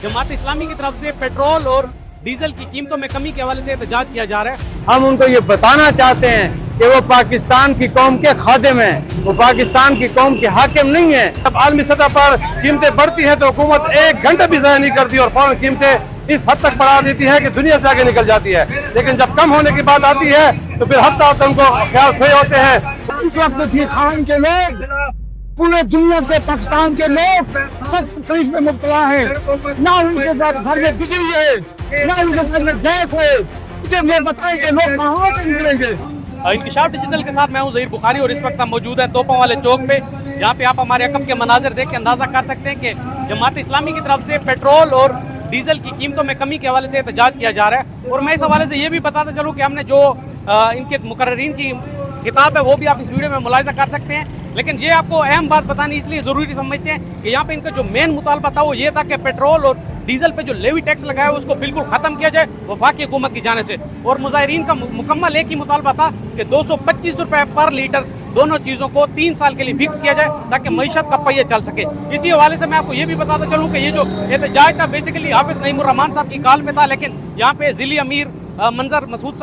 जमात इस्लामी की तरफ से पेट्रोल और डीजल की कीमतों में कमी के हवाले से एहतजाज किया जा रहा है। हम उनको ये बताना चाहते हैं कि वो पाकिस्तान की कौम के खादिम हैं, वो पाकिस्तान की कौम के हाकिम नहीं है। जब आलमी सतह पर कीमतें बढ़ती हैं तो हुकूमत एक घंटा भी ज़ाया नहीं करती और फौरन कीमतें इस हद तक बढ़ा देती है कि दुनिया से आगे निकल जाती है। लेकिन जब कम होने की बात आती है तो फिर हफ्ता हफ्ता उनको ख्याल सही होते हैं। इस वक्त भी खान के लोग, पूरे दुनिया के पाकिस्तान के लोग सख्त तकलीफ में मुब्तला हैं। ना उनके घर में बिजली है, ना उनके घर में गैस है। मुझे ये बताएं कि लोग कहाँ से निकलेंगे। इंकशाफ डिजिटल के साथ मैं हूं ज़हीर बुखारी और इस वक्त हम मौजूद हैं तोपों वाले चौक पे, जहां पे आप हमारे अकब के मनाजिर देख के अंदाज़ा कर सकते हैं कि जमात इस्लामी की तरफ से पेट्रोल और डीजल की कीमतों में कमी के हवाले से एहतजाज किया जा रहा है। और मैं इस हवाले से ये भी बताता चलूँ कि हमने जो इनके मुकर्रीन की किताब है वो भी आप इस वीडियो में मुलाहिजा कर सकते हैं। लेकिन ये आपको अहम बात बतानी इसलिए ज़रूरी समझते हैं कि यहाँ पे इनका जो मेन मुतालबा था वो ये था कि पेट्रोल और डीजल पे जो लेवी टैक्स लगाया है उसको बिल्कुल ख़त्म किया जाए वफाकी हुकूमत की जानिब से। और मुजाहिरीन का मुकम्मल एक ही मुतालबा था कि 225 रुपये पर लीटर दोनों चीज़ों को 3 साल के लिए फिक्स किया जाए ताकि मईशत का पहिया चल सके। इसी हवाले से मैं आपको ये भी बताता चलूँ कि ये जो एहतजाज था बेसिकली हाफिज़ नईमुर रहमान साहब की कॉल पे था, लेकिन यहाँ पे ज़िली अमीर मंजर मसूद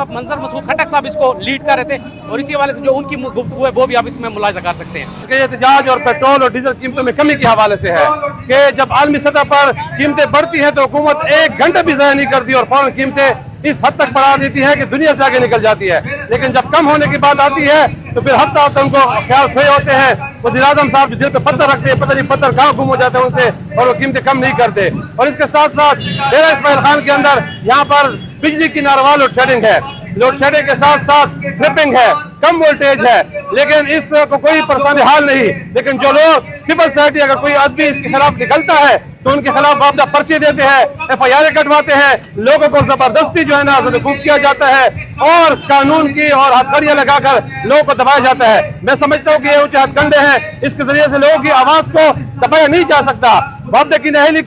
खटक साहब इसको लीड कर रहे थे। और इसी हवाले से जो उनकी गुफ्तगू है वो भी आप इसमें मुलाहिजा कर सकते हैं। ये एहतजाज और पेट्रोल और डीजल कीमतों में कमी के हवाले से है कि जब आलमी सतह पर कीमतें बढ़ती हैं तो हुकूमत एक घंटा भी ज़ाया नहीं करती और फौरन कीमतें इस हद तक बढ़ा देती है कि दुनिया से आगे निकल जाती है। लेकिन जब कम होने की बात आती है तो फिर हफ्ता हफ्ता उनको ख्याल सही होते हैं। वज़ीर आज़म साहब जो दिल पे पत्थर रखते हैं, पता नहीं पत्थर कहाँ गुम हो जाते हैं उनसे, और वो कीमतें कम नहीं करते। और इसके साथ साथ डेरा इस्माइल खान के अंदर यहाँ पर बिजली की नारवा लोड शेडिंग है, लोड शेडिंग के साथ साथ ट्रिपिंग है, कम वोल्टेज है, लेकिन इसको कोई परेशानी हाल नहीं। लेकिन जो लोग सिविल सोसाइटी अगर कोई आदमी इसके खिलाफ निकलता है तो उनके खिलाफ वापदा पर्चे देते हैं, FIR कटवाते हैं, लोगों को जबरदस्ती जो है ना ज़बरदस्ती किया जाता है और कानून की और हथकड़ियां लगाकर लोगों को दबाया जाता है। मैं समझता हूँ कि ये ऊंचे हथकंडे हैं, इसके जरिए से लोगों की आवाज को दबाया नहीं जा सकता। वापदे की नहली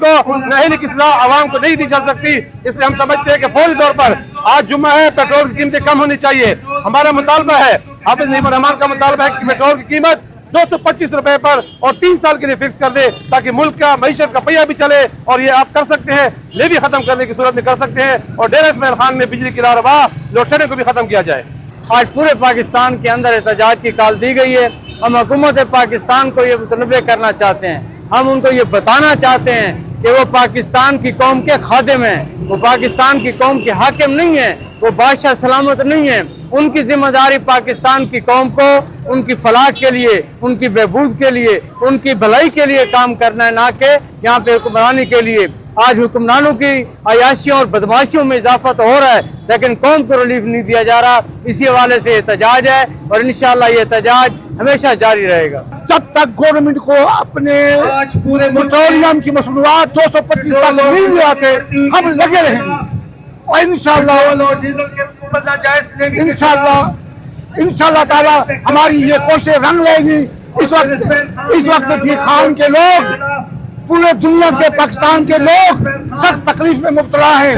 की सजा आवाम को नहीं दी जा सकती। इसलिए हम समझते हैं कि फौरी तौर पर आज जुम्मा है, पेट्रोल की कीमतें कम होनी चाहिए। हमारा मुतालबा है, हाफिज़ नईमुर रहमान का मुतालबा है कि पेट्रोल की कीमत 225 रुपए पर और 3 साल के लिए फिक्स कर दे ताकि मुल्क का मईशत का पहिया भी चले। और ये आप कर सकते हैं, लेवी खत्म करने की सूरत में कर सकते हैं और डेरा इस्माइल खान में बिजली की लारवा लोड शेडिंग को भी खत्म किया जाए। आज पूरे पाकिस्तान के अंदर एहतजाज की कॉल दी गई है। हम हुकूमत पाकिस्तान को ये मुतलबे करना चाहते हैं, हम उनको ये बताना चाहते हैं कि वो पाकिस्तान की कौम के खादिम हैं, वो पाकिस्तान की कौम के हाकिम नहीं है, वो बादशाह सलामत नहीं है। उनकी जिम्मेदारी पाकिस्तान की कौम को उनकी फलाह के लिए, उनकी बहबूद के लिए, उनकी भलाई के लिए काम करना है, ना कि यहाँ पे हुक्मरानी के लिए। आज हुक्मरानों की अयाशियों और बदमाशियों में इजाफा तो हो रहा है लेकिन कौम को रिलीफ नहीं दिया जा रहा। इसी हवाले से एहतजाज है और इंशाअल्लाह ये एहतजाज हमेशा जारी रहेगा। जब तक गवर्नमेंट को अपने पेट्रोलियम की मसनूआत 225 तक मिल जाते हम लगे रहेंगे और इंशाअल्लाह ताला हमारी ये कोशिश रंग लेगी। इस वक्त भी खान के लोग, पूरे दुनिया के पाकिस्तान के लोग सख्त तकलीफ में मुब्तला हैं।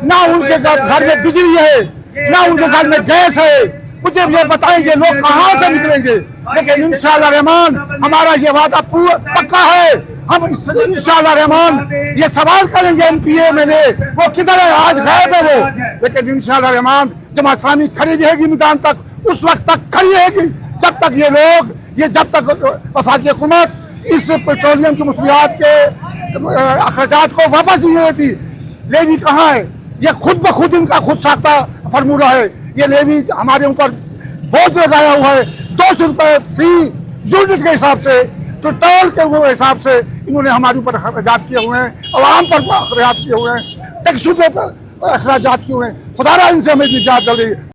ना उनके घर में बिजली है, ना उनके घर में गैस है। मुझे ये बताएं ये लोग कहाँ से निकलेंगे। लेकिन इंशाअल्लाह रहमान हमारा ये वादा पक्का है। हम इंशाअल्लाह रहमान ये सवाल करेंगे MPA में वो किधर है, आज गायब है वो। लेकिन इंशाअल्लाह रहमान जमात इस्लामी खड़ी रहेगी मैदान तक, उस वक्त तक खड़ी रहेगी जब तक ये लोग जब तक वफाकी हुकूमत इस पेट्रोलियम की मसनूआत के अखराजात को वापस नहीं लेती। लेवी कहाँ है, ये खुद ब खुद इनका खुद साख्ता फार्मूला है। ये लेवी हमारे ऊपर बोझ लगाया हुआ है 200 रुपये फी यूनिट के हिसाब से, पेट्रोल के वो हिसाब से इन्होंने हमारे ऊपर अखराजात किए हुए हैं, आवाम पर अखराजात किए हुए हैं, टैक्सों पर अखराजात किए हुए हैं। खुदारा इनसे हमें निजात दे।